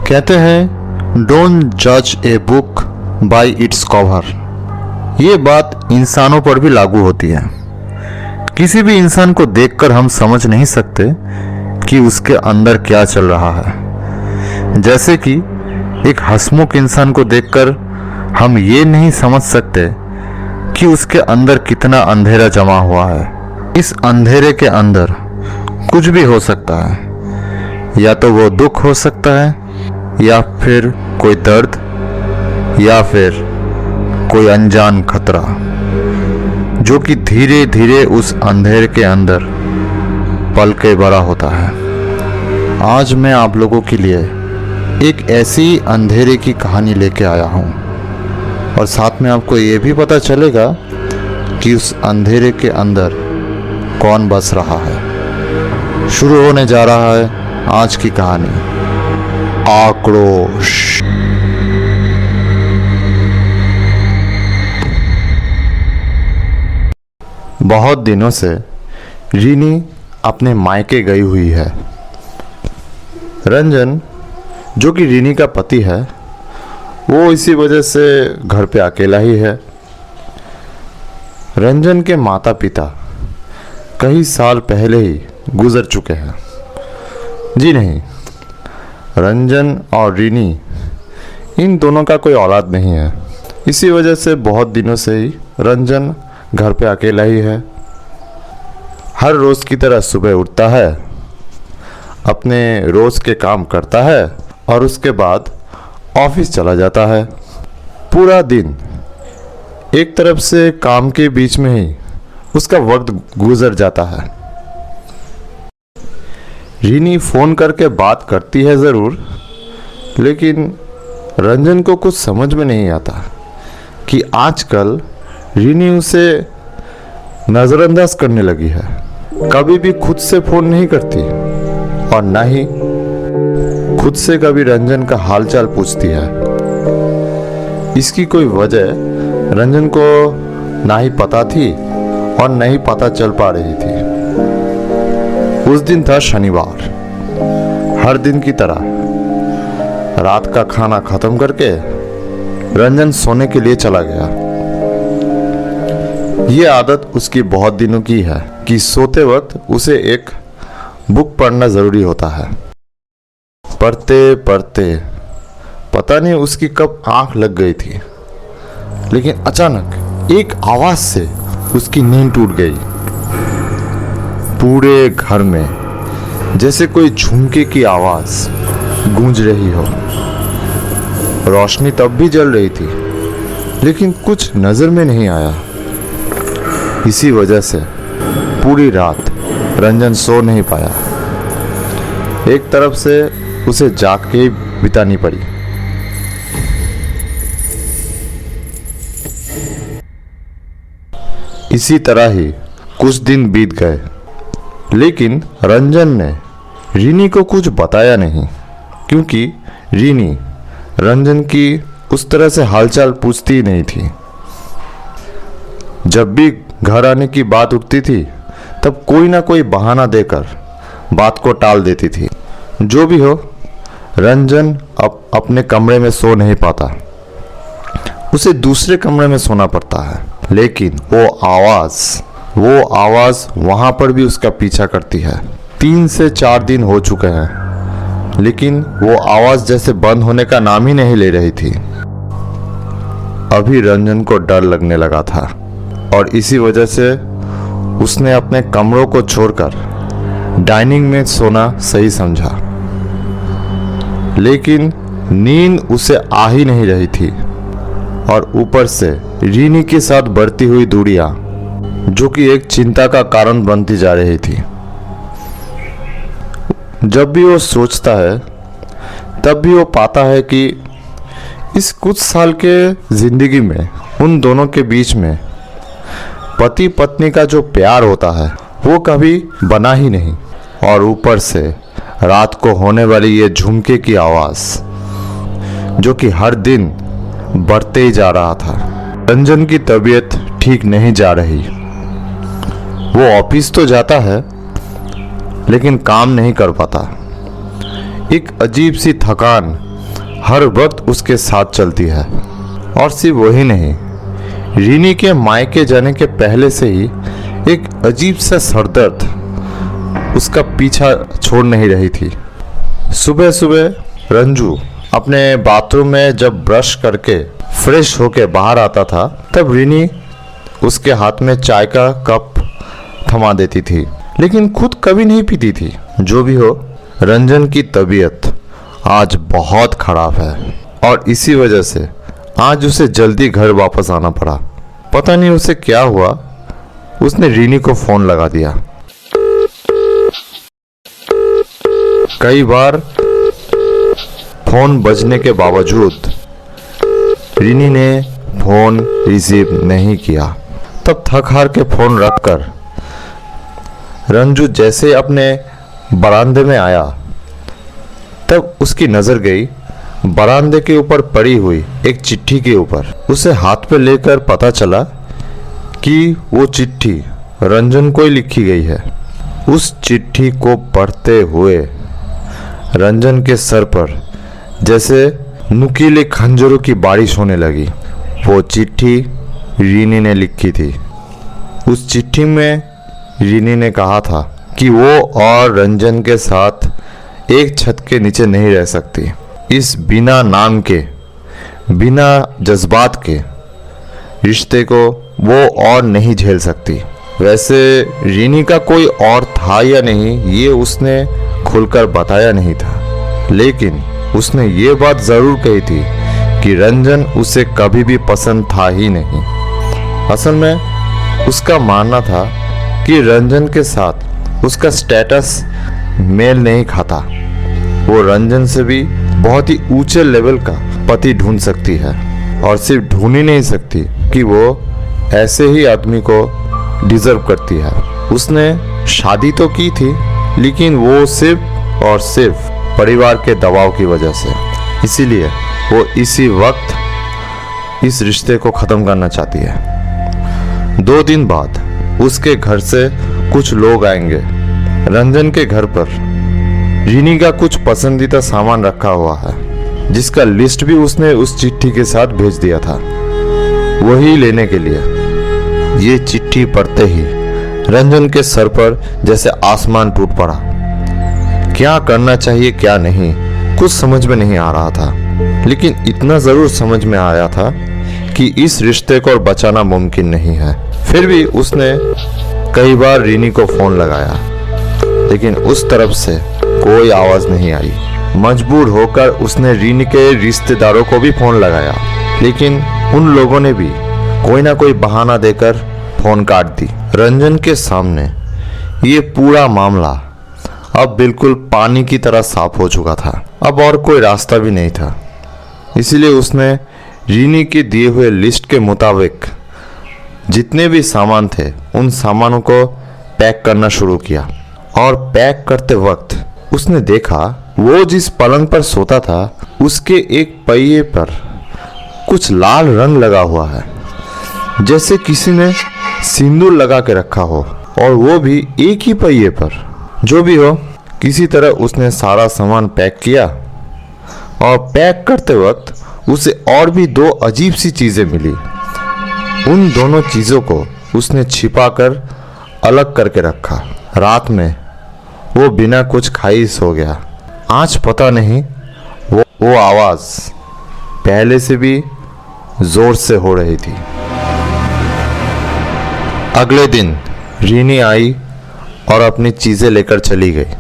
कहते हैं डोंट जज a book by its cover. ये बात इंसानों पर भी लागू होती है। किसी भी इंसान को देखकर हम समझ नहीं सकते कि उसके अंदर क्या चल रहा है। जैसे कि एक हंसमुख इंसान को देखकर हम ये नहीं समझ सकते कि उसके अंदर कितना अंधेरा जमा हुआ है। इस अंधेरे के अंदर कुछ भी हो सकता है, या तो वो दुख हो सकता है, या फिर कोई दर्द, या फिर कोई अनजान खतरा, जो कि धीरे धीरे उस अंधेरे के अंदर पल के बड़ा होता है। आज मैं आप लोगों के लिए एक ऐसी अंधेरे की कहानी लेके आया हूँ, और साथ में आपको ये भी पता चलेगा कि उस अंधेरे के अंदर कौन बस रहा है। शुरू होने जा रहा है आज की कहानी, आक्रोश। बहुत दिनों से रीनी अपने मायके गई हुई है। रंजन, जो कि रीनी का पति है, वो इसी वजह से घर पे अकेला ही है। रंजन के माता पिता कई साल पहले ही गुजर चुके हैं। जी नहीं, रंजन और रीनी, इन दोनों का कोई औलाद नहीं है। इसी वजह से बहुत दिनों से ही रंजन घर पे अकेला ही है। हर रोज़ की तरह सुबह उठता है, अपने रोज़ के काम करता है और उसके बाद ऑफिस चला जाता है। पूरा दिन एक तरफ से काम के बीच में ही उसका वक्त गुजर जाता है। रीनी फ़ोन करके बात करती है ज़रूर, लेकिन रंजन को कुछ समझ में नहीं आता कि आजकल रीनी उसे नज़रअंदाज करने लगी है। कभी भी खुद से फ़ोन नहीं करती और ना ही खुद से कभी रंजन का हालचाल पूछती है। इसकी कोई वजह रंजन को ना ही पता थी और न ही पता चल पा रही थी। उस दिन था शनिवार। हर दिन की तरह रात का खाना खत्म करके रंजन सोने के लिए चला गया। ये आदत उसकी बहुत दिनों की है कि सोते वक्त उसे एक बुक पढ़ना ज़रूरी होता है। पढ़ते पढ़ते पता नहीं उसकी कब आंख लग गई थी, लेकिन अचानक एक आवाज़ से उसकी नींद टूट गई। पूरे घर में जैसे कोई झुमके की आवाज़ गूंज रही हो। रोशनी तब भी जल रही थी, लेकिन कुछ नज़र में नहीं आया। इसी वजह से पूरी रात रंजन सो नहीं पाया। एक तरफ से उसे जाग के बितानी पड़ी। इसी तरह ही कुछ दिन बीत गए, लेकिन रंजन ने रीनी को कुछ बताया नहीं, क्योंकि रीनी रंजन की उस तरह से हालचाल पूछती ही नहीं थी। जब भी घर आने की बात उठती थी, तब कोई ना कोई बहाना देकर बात को टाल देती थी। जो भी हो, रंजन अब अपने कमरे में सो नहीं पाता, उसे दूसरे कमरे में सोना पड़ता है। लेकिन वो आवाज़ वहाँ पर भी उसका पीछा करती है। 3 से 4 दिन हो चुके हैं, लेकिन वो आवाज़ जैसे बंद होने का नाम ही नहीं ले रही थी। अभी रंजन को डर लगने लगा था, और इसी वजह से उसने अपने कमरों को छोड़कर डाइनिंग में सोना सही समझा। लेकिन नींद उसे आ ही नहीं रही थी, और ऊपर से रीनी के साथ बढ़ती हुई दूरियां, जो कि एक चिंता का कारण बनती जा रही थी। जब भी वो सोचता है, तब भी वो पाता है कि इस कुछ साल के जिंदगी में उन दोनों के बीच में पति पत्नी का जो प्यार होता है वो कभी बना ही नहीं। और ऊपर से रात को होने वाली ये झुमके की आवाज़, जो कि हर दिन बढ़ते ही जा रहा था। रंजन की तबीयत ठीक नहीं जा रही। वो ऑफिस तो जाता है, लेकिन काम नहीं कर पाता। एक अजीब सी थकान हर वक्त उसके साथ चलती है। और सिर्फ वही नहीं, रीनी के मायके जाने के पहले से ही एक अजीब सा सरदर्द उसका पीछा छोड़ नहीं रही थी। सुबह सुबह रंजू अपने बाथरूम में जब ब्रश करके फ्रेश होके बाहर आता था, तब रीनी उसके हाथ में चाय का कप थमा देती थी, लेकिन खुद कभी नहीं पीती थी। जो भी हो, रंजन की तबीयत आज बहुत खराब है और इसी वजह से आज उसे जल्दी घर वापस आना पड़ा। पता नहीं उसे क्या हुआ, उसने रीनी को फोन लगा दिया। कई बार फोन बजने के बावजूद रीनी ने फोन रिसीव नहीं किया। तब थक हार के फोन रखकर रंजू जैसे अपने बरामदे में आया, तब उसकी नजर गई बरामदे के ऊपर पड़ी हुई एक चिट्ठी के ऊपर। उसे हाथ पे लेकर पता चला कि वो चिट्ठी रंजन को ही लिखी गई है। उस चिट्ठी को पढ़ते हुए रंजन के सर पर जैसे नुकीले खंजरों की बारिश होने लगी। वो चिट्ठी रीनी ने लिखी थी। उस चिट्ठी में रीनी ने कहा था कि वो और रंजन के साथ एक छत के नीचे नहीं रह सकती। इस बिना नाम के, बिना जज्बात के रिश्ते को वो और नहीं झेल सकती। वैसे रीनी का कोई और था या नहीं, ये उसने खुलकर बताया नहीं था, लेकिन उसने ये बात जरूर कही थी कि रंजन उसे कभी भी पसंद था ही नहीं। असल में उसका मानना था कि रंजन के साथ उसका स्टेटस मेल नहीं खाता। वो रंजन से भी बहुत ही ऊंचे लेवल का पति ढूंढ सकती है, और सिर्फ ढूंढ ही नहीं सकती कि वो ऐसे ही आदमी को डिजर्व करती है। उसने शादी तो की थी, लेकिन वो सिर्फ और सिर्फ परिवार के दबाव की वजह से। इसीलिए वो इसी वक्त इस रिश्ते को ख़त्म करना चाहती है। 2 दिन बाद उसके घर से कुछ लोग आएंगे। रंजन के घर पर रीनी का कुछ पसंदीदा सामान रखा हुआ है, जिसका लिस्ट भी उसने उस चिट्ठी के साथ भेज दिया था, वही लेने के लिए। ये चिट्ठी पढ़ते ही रंजन के सर पर जैसे आसमान टूट पड़ा। क्या करना चाहिए क्या नहीं, कुछ समझ में नहीं आ रहा था, लेकिन इतना जरूर समझ में आया था कि इस रिश्ते को बचाना मुमकिन नहीं है। फिर भी उसने कई बार रीनी को फोन लगाया, लेकिन उस तरफ से कोई आवाज नहीं आई। मजबूर होकर उसने रीनी के रिश्तेदारों को भी फोन लगाया, लेकिन उन लोगों ने भी कोई ना कोई बहाना देकर फोन काट दी। रंजन के सामने ये पूरा मामला अब बिल्कुल पानी की तरह साफ हो चुका था। अब और कोई रास्ता भी नहीं था। इसीलिए उसने रीनी के दिए हुए लिस्ट के मुताबिक जितने भी सामान थे, उन सामानों को पैक करना शुरू किया। और पैक करते वक्त उसने देखा वो जिस पलंग पर सोता था, उसके एक पहिए पर कुछ लाल रंग लगा हुआ है, जैसे किसी ने सिंदूर लगा के रखा हो, और वो भी एक ही पहिए पर। जो भी हो, किसी तरह उसने सारा सामान पैक किया, और पैक करते वक्त उसे और भी 2 अजीब सी चीजें मिली। उन दोनों चीजों को उसने छिपाकर अलग करके रखा। रात में वो बिना कुछ खाए ही सो गया। आज पता नहीं वो आवाज पहले से भी जोर से हो रही थी। अगले दिन रीनी आई और अपनी चीजें लेकर चली गई।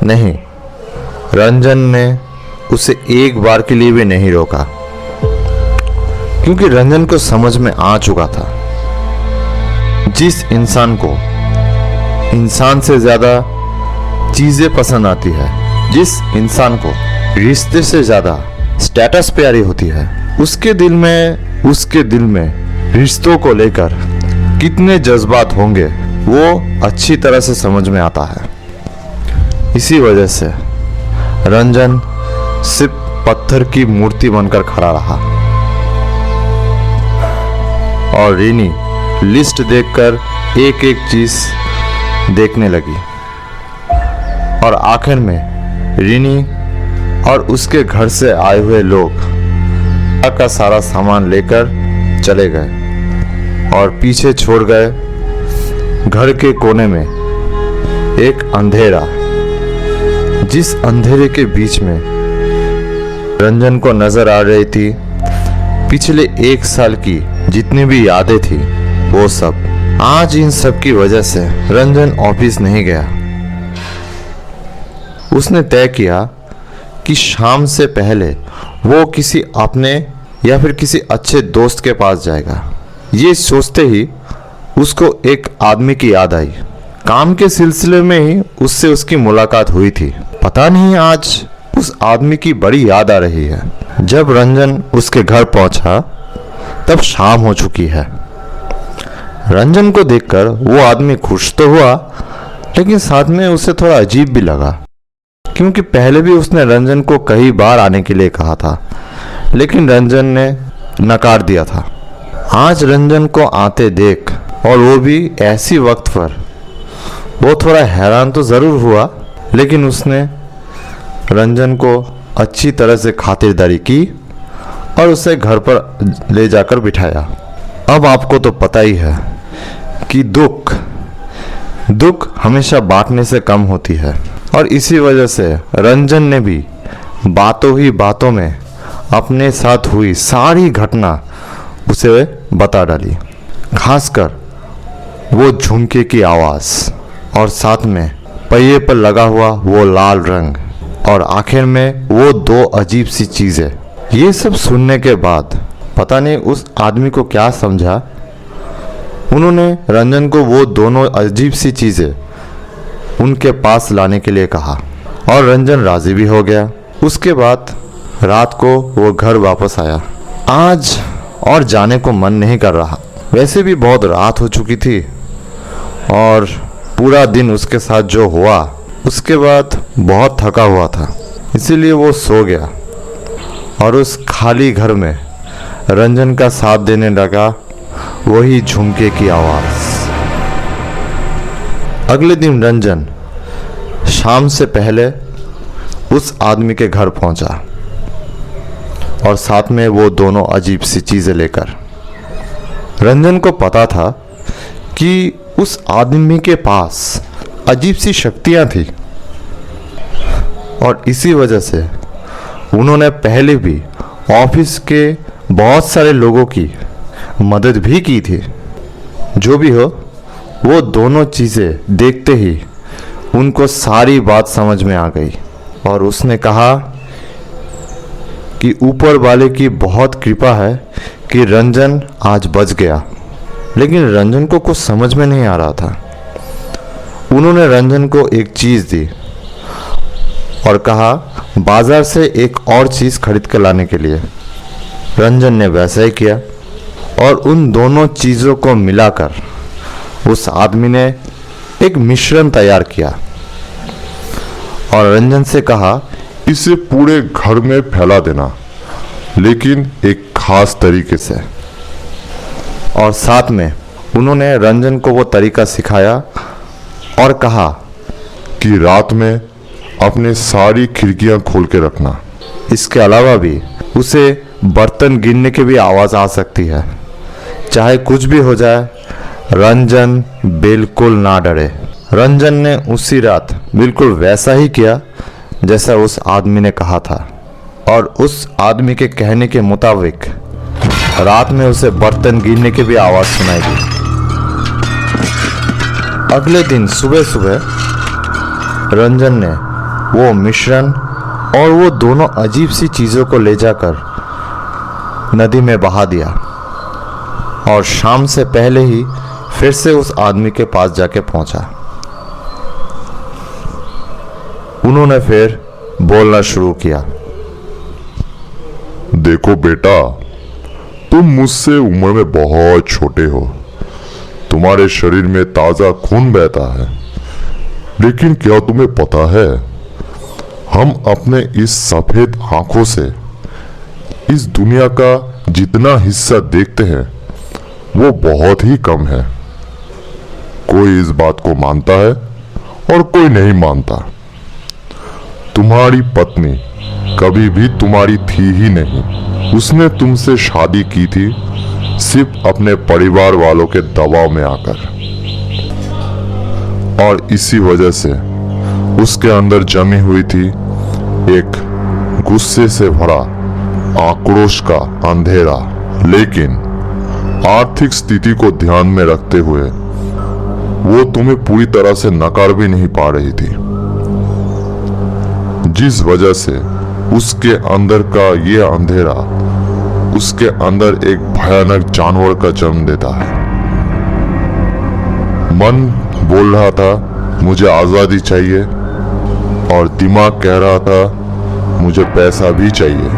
नहीं, रंजन ने उसे एक बार के लिए भी नहीं रोका, क्योंकि रंजन को समझ में आ चुका था, जिस इंसान को इंसान से ज्यादा चीजें पसंद आती है, जिस इंसान को रिश्ते से ज्यादा स्टेटस प्यारी होती है, उसके दिल में रिश्तों को लेकर कितने जज्बात होंगे, वो अच्छी तरह से समझ में आता है। इसी वजह से रंजन सिर्फ पत्थर की मूर्ति बनकर खड़ा रहा, और रीनी लिस्ट देखकर एक एक चीज देखने लगी। और आखिर में रीनी और उसके घर से आए हुए लोग का सारा सामान लेकर चले गए और पीछे छोड़ गए घर के कोने में एक अंधेरा, जिस अंधेरे के बीच में रंजन को नजर आ रही थी पिछले 1 साल की जितनी भी यादें थी वो सब। आज इन सब की वजह से रंजन ऑफिस नहीं गया। उसने तय किया कि शाम से पहले वो किसी अपने या फिर किसी अच्छे दोस्त के पास जाएगा। ये सोचते ही उसको एक आदमी की याद आई। काम के सिलसिले में ही उससे उसकी मुलाकात हुई थी। पता नहीं आज उस आदमी की बड़ी याद आ रही है। जब रंजन उसके घर पहुंचा तब शाम हो चुकी है। रंजन को देखकर वो आदमी खुश तो हुआ, लेकिन साथ में उसे थोड़ा अजीब भी लगा, क्योंकि पहले भी उसने रंजन को कई बार आने के लिए कहा था, लेकिन रंजन ने नकार दिया था। आज रंजन को आते देख और वो भी ऐसी वक्त पर वो थोड़ा हैरान तो ज़रूर हुआ, लेकिन उसने रंजन को अच्छी तरह से खातिरदारी की और उसे घर पर ले जाकर बिठाया। अब आपको तो पता ही है कि दुख हमेशा बांटने से कम होती है, और इसी वजह से रंजन ने भी बातों ही बातों में अपने साथ हुई सारी घटना उसे बता डाली, खासकर वो झुमके की आवाज़ और साथ में पहिए पर लगा हुआ वो लाल रंग और आखिर में वो 2 अजीब सी चीज़ें। ये सब सुनने के बाद पता नहीं उस आदमी को क्या समझा, उन्होंने रंजन को वो दोनों अजीब सी चीज़ें उनके पास लाने के लिए कहा और रंजन राज़ी भी हो गया। उसके बाद रात को वो घर वापस आया। आज और जाने को मन नहीं कर रहा, वैसे भी बहुत रात हो चुकी थी और पूरा दिन उसके साथ जो हुआ उसके बाद बहुत थका हुआ था, इसीलिए वो सो गया और उस खाली घर में रंजन का साथ देने लगा वही झुमके की आवाज़। अगले दिन रंजन शाम से पहले उस आदमी के घर पहुंचा और साथ में वो दोनों अजीब सी चीज़ें लेकर। रंजन को पता था कि उस आदमी के पास अजीब सी शक्तियां थी और इसी वजह से उन्होंने पहले भी ऑफिस के बहुत सारे लोगों की मदद भी की थी। जो भी हो, वो दोनों चीज़ें देखते ही उनको सारी बात समझ में आ गई और उसने कहा कि ऊपर वाले की बहुत कृपा है कि रंजन आज बच गया। लेकिन रंजन को कुछ समझ में नहीं आ रहा था। उन्होंने रंजन को एक चीज़ दी और कहा बाजार से एक और चीज़ खरीद कर लाने के लिए। रंजन ने वैसा ही किया और उन दोनों चीज़ों को मिलाकर उस आदमी ने एक मिश्रण तैयार किया और रंजन से कहा इसे पूरे घर में फैला देना, लेकिन एक खास तरीके से। और साथ में उन्होंने रंजन को वो तरीका सिखाया और कहा कि रात में अपने सारी खिड़कियां खोल के रखना। इसके अलावा भी उसे बर्तन गिरने की भी आवाज़ आ सकती है। चाहे कुछ भी हो जाए, रंजन बिल्कुल ना डरे। रंजन ने उसी रात बिल्कुल वैसा ही किया जैसा उस आदमी ने कहा था और उस आदमी के कहने के मुताबिक रात में उसे बर्तन गिरने की भी आवाज़ सुनाई दी। अगले दिन सुबह सुबह रंजन ने वो मिश्रण और वो दोनों अजीब सी चीज़ों को ले जाकर नदी में बहा दिया और शाम से पहले ही फिर से उस आदमी के पास जाके पहुंचा। उन्होंने फिर बोलना शुरू किया। देखो बेटा, तुम मुझसे उम्र में बहुत छोटे हो, तुम्हारे शरीर में ताज़ा खून बहता है, लेकिन क्या तुम्हें पता है हम अपने इस सफ़ेद आंखों से इस दुनिया का जितना हिस्सा देखते हैं वो बहुत ही कम है। कोई इस बात को मानता है और कोई नहीं मानता। तुम्हारी पत्नी कभी भी तुम्हारी थी ही नहीं। उसने तुमसे शादी की थी सिर्फ अपने परिवार वालों के दबाव में आकर, और इसी वजह से उसके अंदर जमी हुई थी एक गुस्से से भरा आक्रोश का अंधेरा। लेकिन आर्थिक स्थिति को ध्यान में रखते हुए वो तुम्हें पूरी तरह से नकार भी नहीं पा रही थी, जिस वजह से उसके अंदर का ये अंधेरा उसके अंदर एक भयानक जानवर का जन्म देता है। मन बोल रहा था मुझे आजादी चाहिए, और दिमाग कह रहा था मुझे पैसा भी चाहिए।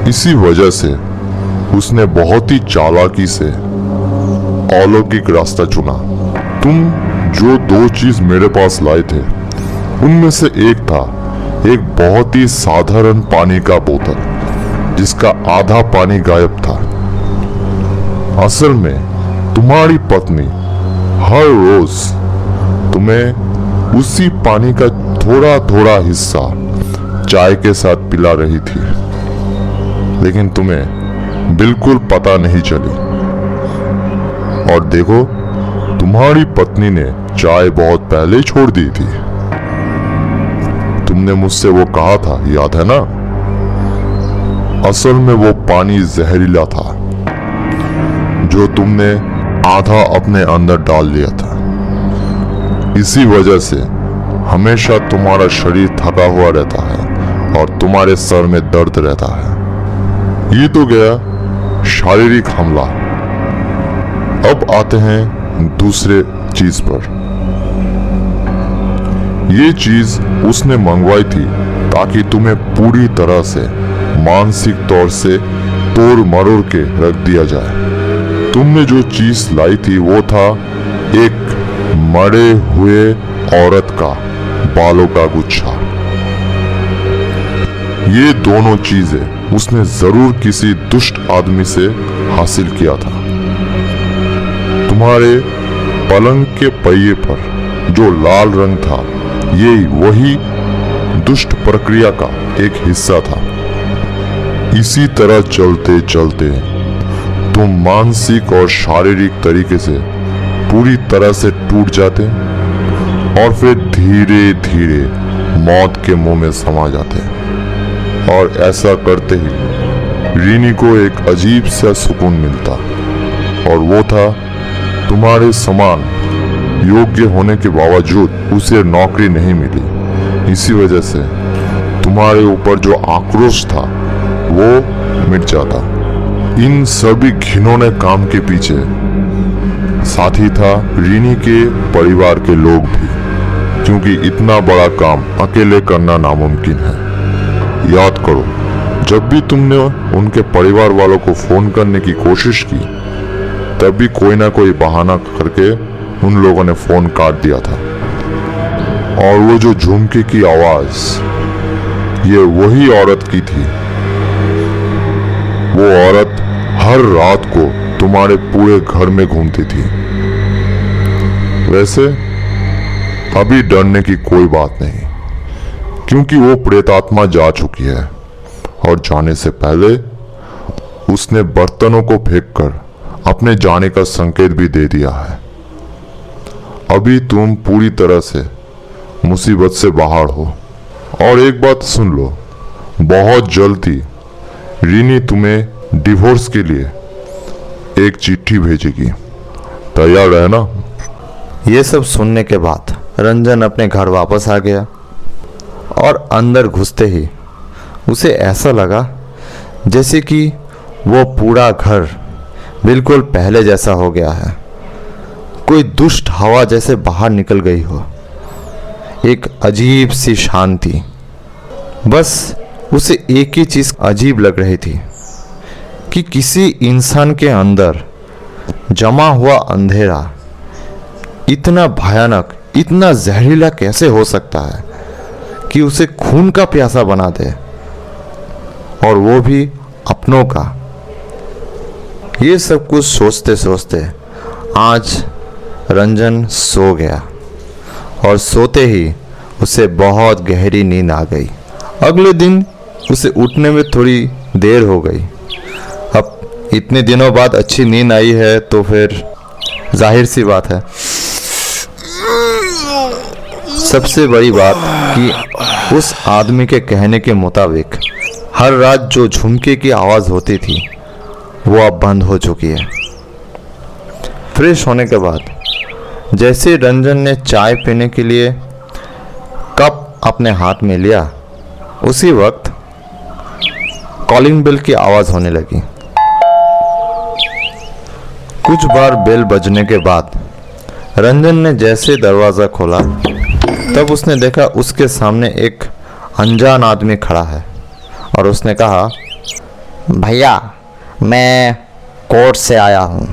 इसी वजह से उसने बहुत ही चालाकी से अलौकिक रास्ता चुना। तुम जो दो चीज मेरे पास लाए थे उनमें से एक था एक बहुत ही साधारण पानी का बोतल जिसका आधा पानी गायब था। असल में तुम्हारी पत्नी हर रोज तुम्हें उसी पानी का थोड़ा थोड़ा हिस्सा चाय के साथ पिला रही थी, लेकिन तुम्हें बिल्कुल पता नहीं चली। और देखो, तुम्हारी पत्नी ने चाय बहुत पहले ही छोड़ दी थी। तुमने मुझसे वो कहा था, याद है ना? असल में वो पानी जहरीला था जो तुमने आधा अपने अंदर डाल लिया था। इसी वजह से हमेशा तुम्हारा शरीर थका हुआ रहता है और तुम्हारे सर में दर्द रहता है। ये तो गया शारीरिक हमला। अब आते हैं दूसरे चीज पर। ये चीज उसने मंगवाई थी ताकि तुम्हें पूरी तरह से मानसिक तौर से तोड़ मरोड़ के रख दिया जाए। तुमने जो चीज लाई थी वो था एक मरे हुए औरत का बालों का गुच्छा। ये दोनों चीजें उसने जरूर किसी दुष्ट आदमी से हासिल किया था। तुम्हारे पलंग के पहिए पर जो लाल रंग था ये वही दुष्ट प्रक्रिया का एक हिस्सा था। इसी तरह चलते चलते तुम मानसिक और शारीरिक तरीके से पूरी तरह से टूट जाते और फिर धीरे धीरे मौत के मुंह में समा जाते। और ऐसा करते ही रीनी को एक अजीब सा सुकून मिलता, और वो था तुम्हारे समान योग्य होने के बावजूद उसे नौकरी नहीं मिली। इसी वजह से तुम्हारे ऊपर जो आक्रोश था वो मिट जाता। इन सभी घिनौने काम के पीछे साथ ही था रीनी के परिवार के लोग भी, क्योंकि इतना बड़ा काम अकेले करना नामुमकिन है। याद करो, जब भी तुमने उनके परिवार वालों को फोन करने की कोशिश की तब भी कोई ना कोई बहाना करके उन लोगों ने फोन काट दिया था। और वो जो झुमके की आवाज ये वही औरत की थी। वो औरत हर रात को तुम्हारे पूरे घर में घूमती थी। वैसे अभी डरने की कोई बात नहीं, क्योंकि वो प्रेतात्मा जा चुकी है और जाने से पहले उसने बर्तनों को फेंककर अपने जाने का संकेत भी दे दिया है। अभी तुम पूरी तरह से मुसीबत से बाहर हो। और एक बात सुन लो, बहुत जल्दी रीनी तुम्हें डिवोर्स के लिए एक चिट्ठी भेजेगी। तैयार रहना। ये सब सुनने के बाद रंजन अपने घर वापस आ गया, और अंदर घुसते ही उसे ऐसा लगा जैसे कि वो पूरा घर बिल्कुल पहले जैसा हो गया है। कोई दुष्ट हवा जैसे बाहर निकल गई हो। एक अजीब सी शांति। बस उसे एक ही चीज अजीब लग रही थी कि किसी इंसान के अंदर जमा हुआ अंधेरा इतना भयानक, इतना जहरीला कैसे हो सकता है कि उसे खून का प्यासा बना दे, और वो भी अपनों का। ये सब कुछ सोचते सोचते आज रंजन सो गया, और सोते ही उसे बहुत गहरी नींद आ गई। अगले दिन उसे उठने में थोड़ी देर हो गई। अब इतने दिनों बाद अच्छी नींद आई है तो फिर जाहिर सी बात है। सबसे बड़ी बात कि उस आदमी के कहने के मुताबिक हर रात जो झुमके की आवाज़ होती थी वो अब बंद हो चुकी है। फ्रेश होने के बाद जैसे रंजन ने चाय पीने के लिए कप अपने हाथ में लिया, उसी वक्त कॉलिंग बेल की आवाज़ होने लगी। कुछ बार बेल बजने के बाद रंजन ने जैसे दरवाज़ा खोला तब उसने देखा उसके सामने एक अनजान आदमी खड़ा है और उसने कहा, भैया मैं कोर्ट से आया हूँ।